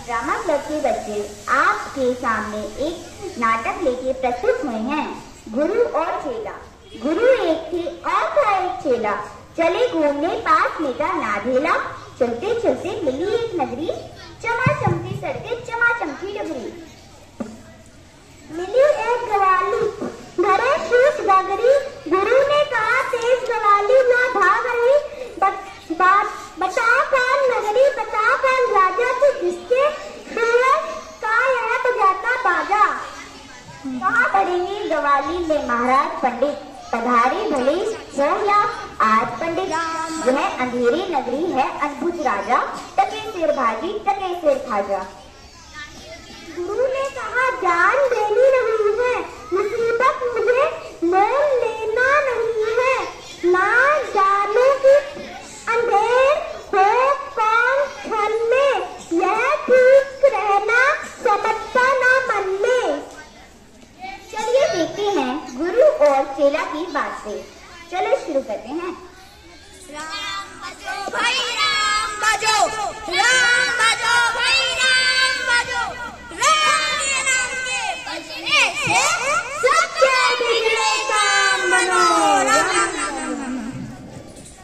Drama club के बच्चे आपके सामने एक नाटक लेके प्रस्तुत हुए हैं, गुरु और चेला। गुरु एक थे और था एक चेला, चले घूमने पास में था नाधेला। चलते चलते मिली एक नगरी, चमा चमकी सड़कें चमा चमकी डगरी। मिली एक गवाली, घरे शीश गागरी। गुरु ने कहा तेज गवाली ना भाग रही, बता कौन नगरी, बता कौन राजा तू जिसके सूरज का यह बजाता बाजा। कहाँ पढ़ेंगी गवाली में महाराज पंडित, पधारी भले हो या आज पंडित। यह अंधेरी नगरी है अद्भुत राजा, टके सिर भाजी टके सिर खाजा। गुरु ने कहा जान देनी नहीं है, मुसीबत मुझे मोल लेना नहीं है। ना जानो कि अंधेर हो कौन क्षण में, यह ठीक रहना समझता ना मन में। चलिए देखते हैं गुरु और चेला की बातें। चलो शुरू करते हैं। राम बजो भाई राम बजो, राम बजो भाई राम बजो। राम के बजने से सच्चे बिगड़े काम बनो।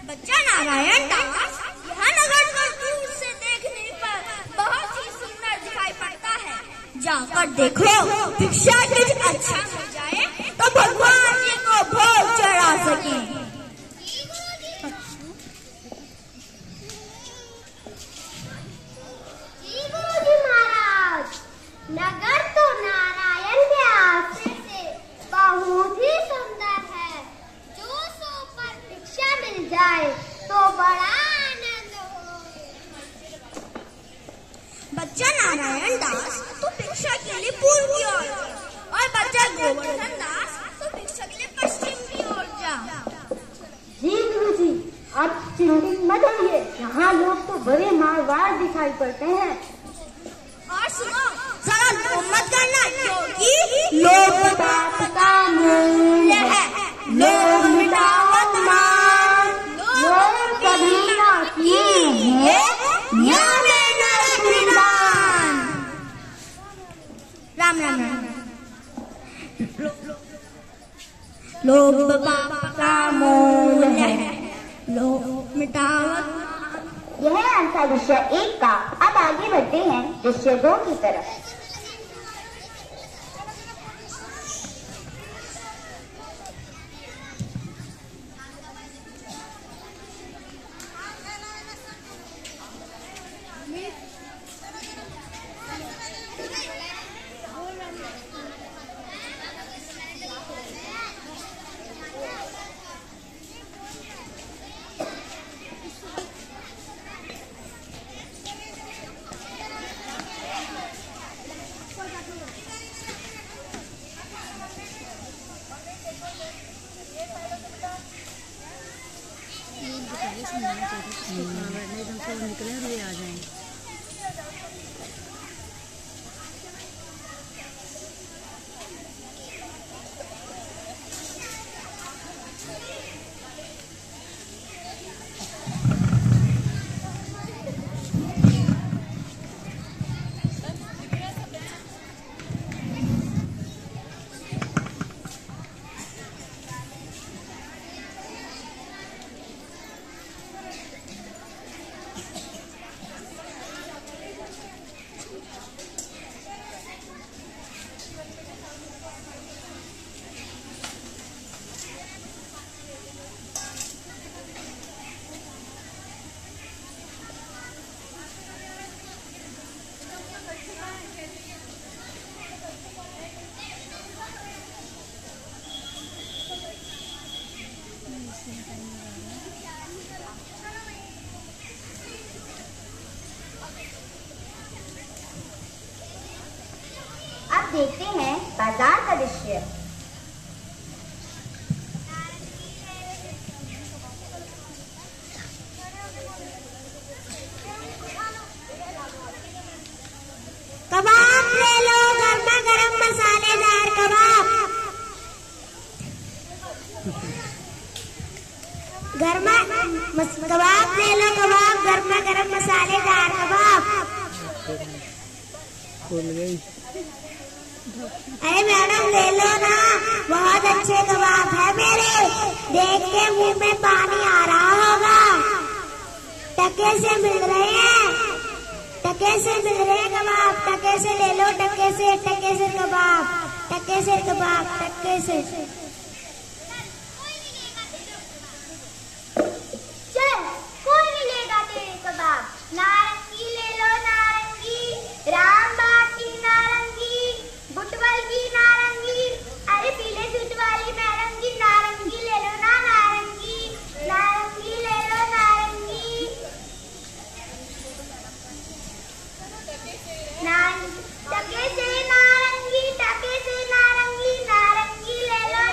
बच्चा नारायण दास, यह नगर दूर से देखने पर बहुत ही सुंदर दिखाई पड़ता है। जाकर देखो, भिक्षा कुछ अच्छा हो जाए तो भगवान जी को भोग चढ़ा सके। नगर तो नारायण के आश्रय से बहुत ही सुंदर है। जो सो पर भिक्षा मिल जाए तो बड़ा आनंद हो। बच्चा नारायण दास तो भिक्षा के लिए पूर्व की ओर, और बच्चा गोवर्धन दास तो भिक्षा के लिए पश्चिम की ओर जा। जी गुरु जी, आप चिंतित मत होइए, यहाँ लोग तो बड़े मारवाड़ दिखाई पड़ते हैं। और सुनो, जरा लोभ मत करना, क्योंकि लोभ पाप का मूल है। लोभ मिटावत मान, लोभ कभी ना किए, न्याय में नरक निदान। राम राम राम। लोभ पाप का मूल है, लोभ मिटावत। यह अंतर विषय 1 का। अब आगे बढ़ते हैं विषय 2 की तरफ। निकले और ये आ जाएंगे। अब देखते हैं बाजार का दृश्य। कबाब ले लो, गर्मा गर्म मसालेदार कबाब। कबाब ले लो, कबाब गर्मा गर्म मसालेदार कबाब। खुल गई। अरे मैडम ले लो ना, बहुत अच्छे कबाब है मेरे, देख के मुंह में पानी आ रहा होगा। टके से मिल रहे हैं, टके से मिल रहे हैं कबाब, टके से ले लो, टके से कबाब, टके से कबाब, टके से। चल कोई नहीं लेगा तेरे कबाब, नारंगी ले लो, नारंगी, रामबाग की नारंगी, बुटवल की नारंगी, अरे पीले सूट वाली मैडम की नारंगी ले लो ना, नारंगी, नारंगी ले लो, नारंगी, टके से नारंगी, टके से नारंगी, नारंगी ले लो,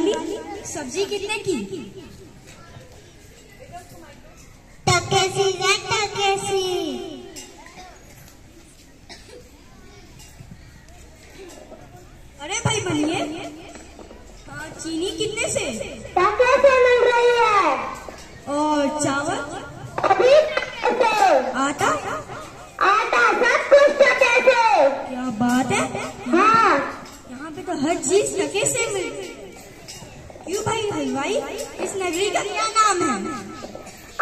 वाली सब्जी कितने की? टकेसी रे टकेसी। अरे भाई बनिए, चीनी कितने से? टके से मिल रही है। और चावल? अभी टके। आटा? आटा सब कुछ टके से। क्या बात है। हाँ, यहाँ पे तो हर चीज टके से मिलती है। क्यों भाई हलवाई, इस नगरी का क्या नाम है?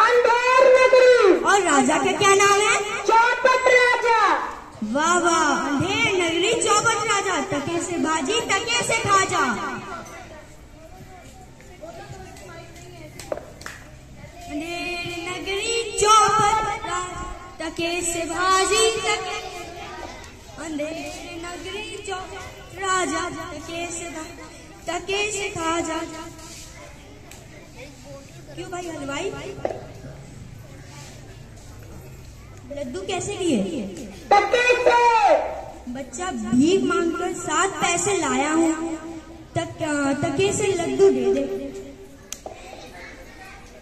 अंधेर नगरी। और राजा का क्या नाम है? चौपट राजा। वाह वाह, अंधेर नगरी चौपट राजा, टके से भाजी टके से खाजा। अंधेर नगरी चौपट राजा, टके से भाजी टके। अंधेर नगरी चौपट राजा, टके से खाजा। क्यों भाई हलवाई, लड्डू कैसे लिए? टके से। बच्चा भीख मांगकर 7 पैसे लाया हूँ, टके से लड्डू दे दे।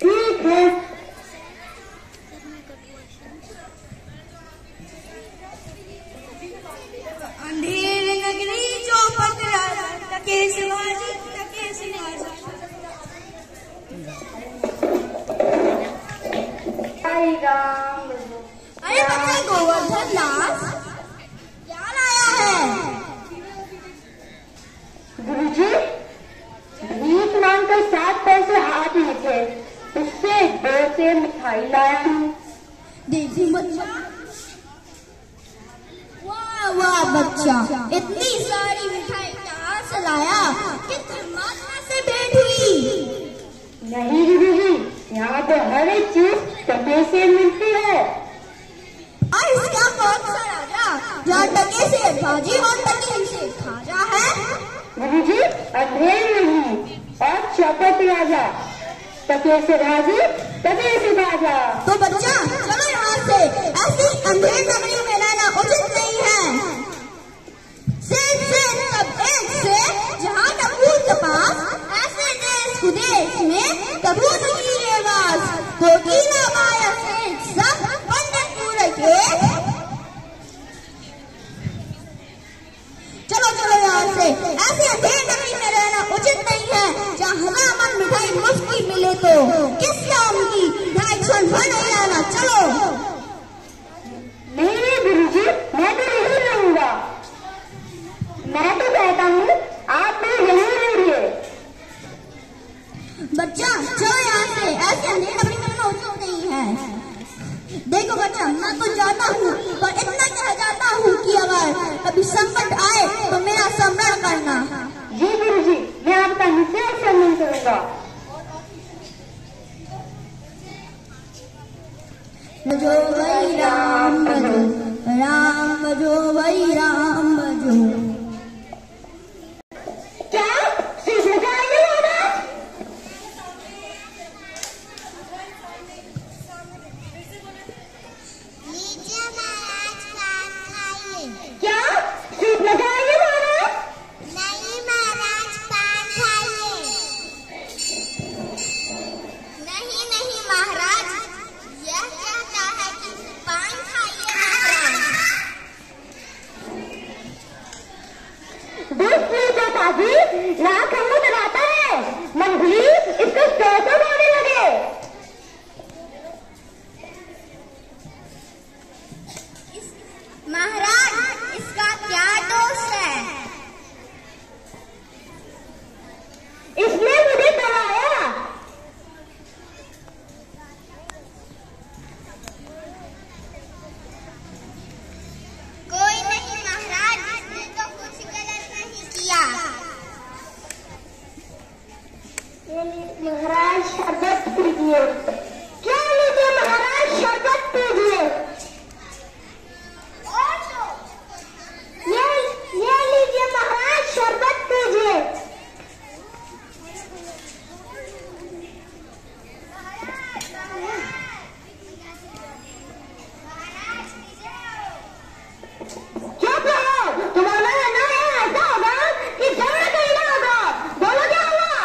ठीक है। अंधेर नगरी चौपट राजा, टके से भाजी टके से खाजा। हरि राम। अरे बच्चा गोवर्धन दास क्या लाया है? गुरुजी, भीख मांगकर 7 पैसे हाथ में थे, उससे 2 से मिठाई लाया हूँ। देखी बच्चा, वाह वाह बच्चा, इतनी सारी मिठाई कहाँ से लाया? किस परमात्मा से भेंट हुई? नहीं गुरुजी, यहाँ तो हर एक चीज टके से मिलती है। और इसका कौन सा राजा जहाँ टके से भाजी और टके से खाजा है? गुरुजी, अंधेर नहीं और चौपट राजा, टके से भाजी टके से भाजा। तो बच्चा चलो यहाँ से, ऐसी अंधेर नगरी में रहना उचित नहीं है। से सब एक से जहाँ कपूर के पास, ऐसे देश विदेश में कपूर की आवाज होगी ना माया से सब पंडित पूरे के। चलो चलो यहाँ से, ऐसे अंधेर नगरी में रहना उचित नहीं है जहाँ हजार मन मिठाई मुफ्त की मिले तो किस काम की, यहाँ एक क्षण भर नहीं रहना। चलो। नहीं गुरुजी, मैं तो यही रहूंगा। मैं तो कहता हूँ आप मैं यही रहिए। बच्चा चलो यहाँ से, ऐसे अंधेर नगरी में रहना उचित नहीं है। देखो बच्चा, मैं तो जाता हूँ, पर इतना कह जाता हूँ कि अगर कभी संकट आए तो मेरा स्मरण करना। जी गुरुजी, मैं आपका निश्चय सम्मान करूंगा। भजो वही राम भजो, राम भजो वही राम भजो। क्या शीश लगाएंगे महाराज? लीजिए महाराज, पान खाइए। क्या शीश लगाएंगे महाराज? नहीं महाराज, पान खाइए। नहीं नहीं महाराज, यह कहता है कि पान खाइए महाराज। दुष्ट नेताजी, लाख हमको डराता है। मंगली इसको कैसे मारने लगे? महाराज, इसका क्या दोष है? इसने मुझे डराया। कोई नहीं महाराज, इसने तो कुछ गलत नहीं किया। महाराज शरबत पीजिए। क्या लीजिए महाराज, शरबत पीजिए। ये लीजिए महाराज, शरबत पीजिए। चुप रहो, तुम्हारा ना ऐसा होगा कि जरा कहना होगा। बोलो क्या हुआ?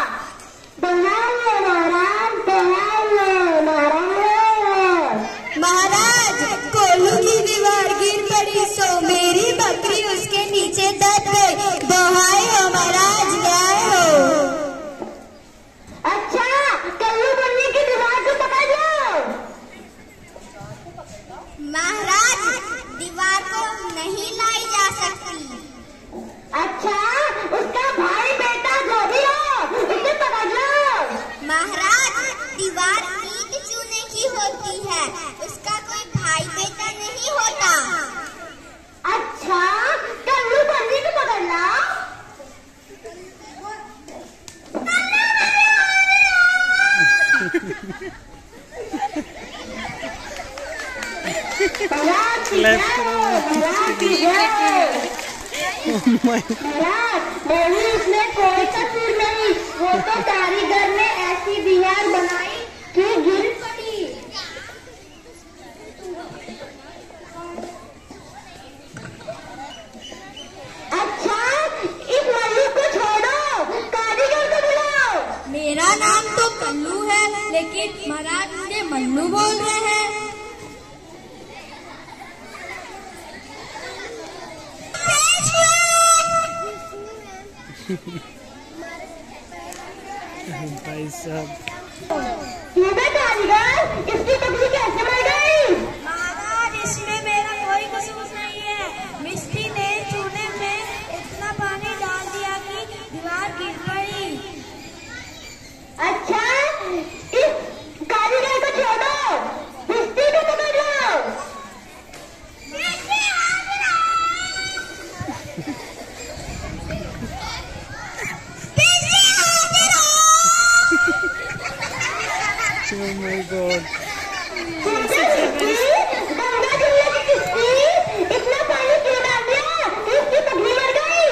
इसमें कोई कसूर नहीं, वो तो कारीगर ने ऐसी दीवार बनाई कि गिर पड़ी। अच्छा, इस मल्लू को छोड़ो, कारीगर को बुलाओ। मेरा नाम तो कल्लू है, लेकिन महाराज मुझे मल्लू बोल रहे हैं। भाई साहब, कारीगर, इसकी टकली कैसे मर गई? महाराज, इसमें मेरा कोई कसूर नहीं है। मिस्त्री ने चूल्हे में इतना पानी डाल दिया कि दीवार गिर पड़ी। अच्छा, इस कारीगर को छोड़ो, मिस्त्री को पकड़ लो। oh my god, Ganga Jamuna की किस्ती, इतना पानी क्यों डाल दिया कि इसकी टकली मर गई?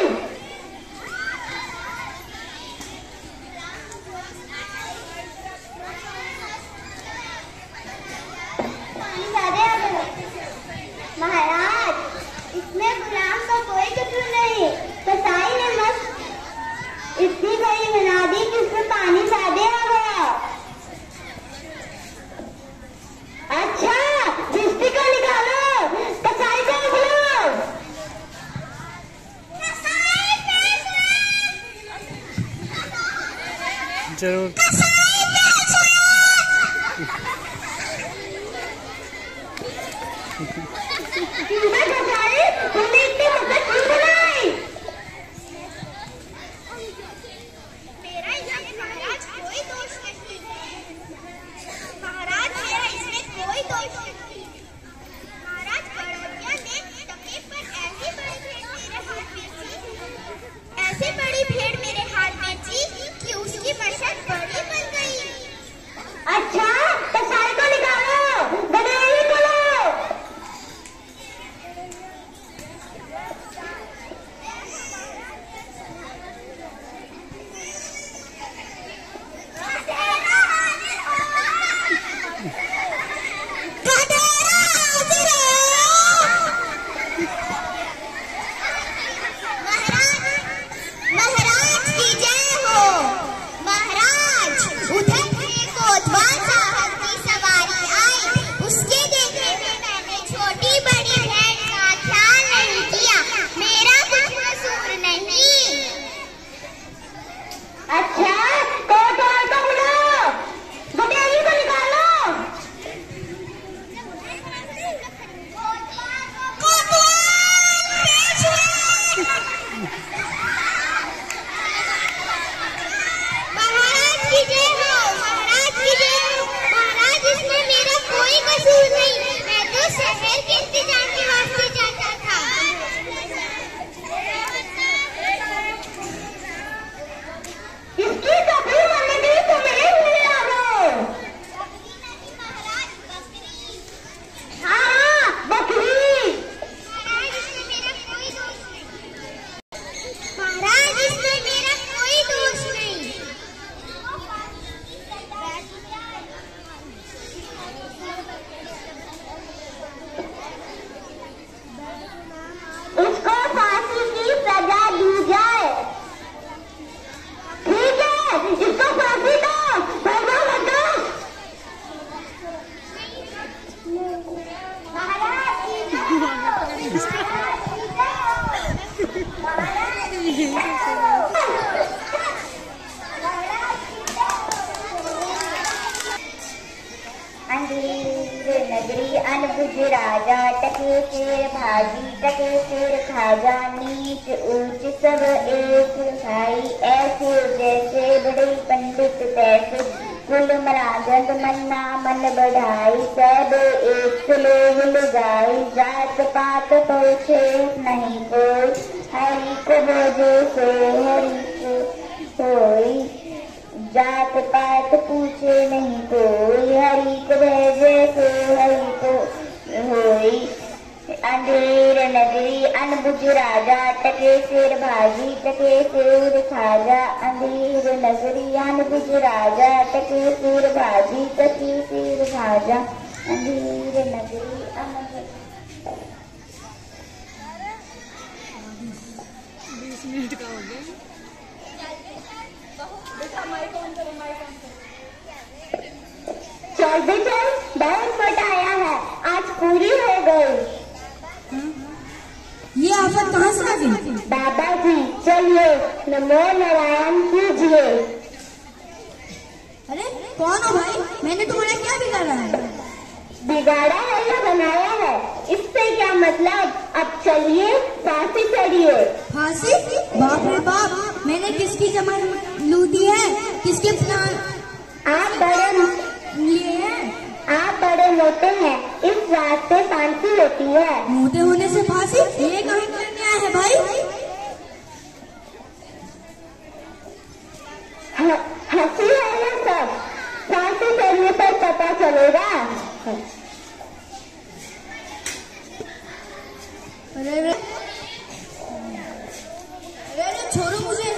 पानी ज्यादा आ गया। महाराज, इसमें गुलाम का कोई कसूर नहीं, कसाई ने मस्त इतनी बड़ी बना दी कि इसमें पानी ज्यादा आ गया। अच्छा, मिस्त्री को निकालो, कसाई को बुलाओ। जरूर। कसाई, तुमने इतनी मदद क्यों बुलाई? मेरा इसमें महाराज कोई दोष नहीं। महाराज, मेरा इसमें कोई दोष नहीं। महाराज, गड़बड़िया ने तकलीफ पर ऐसी बड़ी भेड़ मेरे हाथ में थी कि उसकी बरसात बड़ी बन गई। अच्छा, कसाई को निकालो, गधेड़ी को लो। महाराज की जय हो। महाराज, उधर से कोतवाल साहब की सवारी आई, उसके देखने में मैंने छोटी बड़ी भेड़ का ख्याल नहीं किया। मेरा कुछ कसूर नहीं। अच्छा, कोतवाल को बुलाओ, गधेड़ी को निकालो। महाराज की जय हो। महाराज की जय हो। महाराज, इसमें मेरा कोई कसूर नहीं, मैं तो शहर के इंतजाम के वास्ते जाता था। इसकी टकली मरने गई, तुम्हें ले आओ। हाँ, बकरी। महाराज, इसमें मेरा कोई दोष नहीं। महाराज, इसमें मेरा कोई दोष नहीं। इसको फांसी की सजा दी जाए। ठीक है, इसको फांसी दो, भगवा मत दो। महाराज की जय हो। महाराज की जय हो। महाराज की जय हो। अंधेर नगरी अनबुझ राजा, टके शेर भाजी, टके शेर खाजा, नीच ऊंच सब एक खाई, ऐसे जैसे बड़े पंडित तैसे, कुल मरागंद मन्ना मन बढ़ाई, सब एक लोग लगाई, जात पात पूछे नहीं कोई, हरि को बोझे से हरि को कोई, जात पात पूछे नहीं कोई। बुज राजा, टके शेर भाजी, टके सेर खाजा, अंधेर नगरी। बुज राजा, टके शेर भाजी, टके शेर भाजा, अंधेर नगरी। 20 मिनट का हो गया। चल बेटा, बहुत मजा आया है, आज पूरी हो गई। ये आफत कहाँ से आ गई? बाबा जी चलिए नमो नारायण कीजिए। अरे कौन हो भाई? मैंने तुम्हारा क्या बिगाड़ा है? बिगाड़ा है या बनाया है, इससे क्या मतलब। अब चलिए फांसी चढ़िए। फांसी? बाप रे बाप, मैंने किसकी जमान लूटी है? किसके प्लान आप बड़े लिए हैं? आप बड़े मोटे हैं, इस रात से फांसी होती है। मोटे होने से फांसी? ये कहाँ करने आया है भाई? हंसी है ना सब, फांसी चढ़ने पर पता चलेगा। अरे अरे अरे छोड़ो मुझे,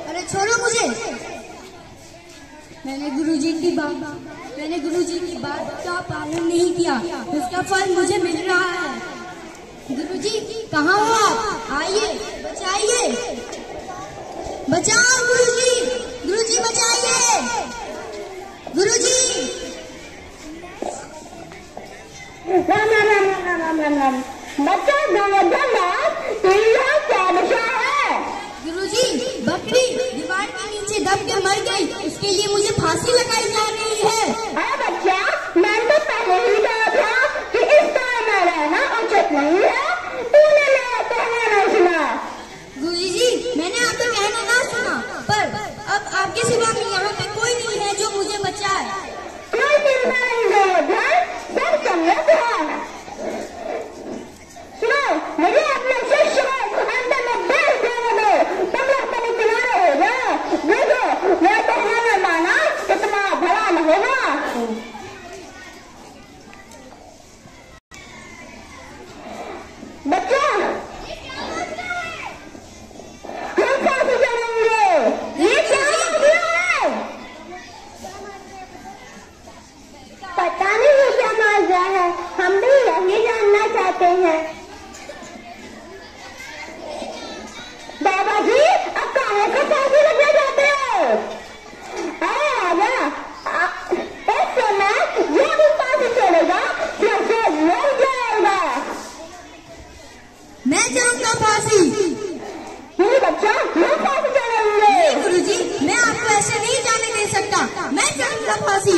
अरे छोड़ो मुझे। मैंने गुरुजी की बात का पालन नहीं किया, उसका फल मुझे मिल रहा है। गुरुजी कहाँ हो आप? आइए बचाइए, बचाओ गुरुजी, गुरुजी बचाइए, गुरुजी। राम राम राम राम राम राम राम। बच्चा गोवर्धन दास, तू यहाँ क्या बचा है? गुरुजी बकरी दीवार के नीचे दब के मर गई, उसके लिए मुझे फांसी लगाई जा रही है। हाँ बच्चा, मैंने तो पहले ही कहा था कि इस तरह में रहना उचित नहीं है, तूने मेरा कहना नहीं सुना। गुरुजी मैंने आपका कहना ना सुना, पर अब आपके सिवा यहाँ पे कोई नहीं है जो मुझे बचाए। कोई चिंता नहीं गोवर्धन, सब सम्यक है। सुनो, मुझे अपने शिष्य को अंदर में बैठ जाने दो। तुम लोग तो किनारे हो जाओ, देखो मैं कहने में माना कि तुम्हारा भला न होगा। बच्चा हम फांसी चढ़ेंगे, ये क्या मामला है? पता नहीं क्या मामला है, हम भी यही जानना चाहते हैं। बाबा जी अब काहे को फांसी लगना चाहते हो? इस समय जो भी फांसी चढ़ेगा फिर से मर जाएगा। मैं चढ़ूंगा फांसी। नहीं बच्चा, हम फांसी चढ़ेंगे। गुरुजी मैं आपको ऐसे नहीं जाने दे सकता, मैं चढ़ूंगा फांसी।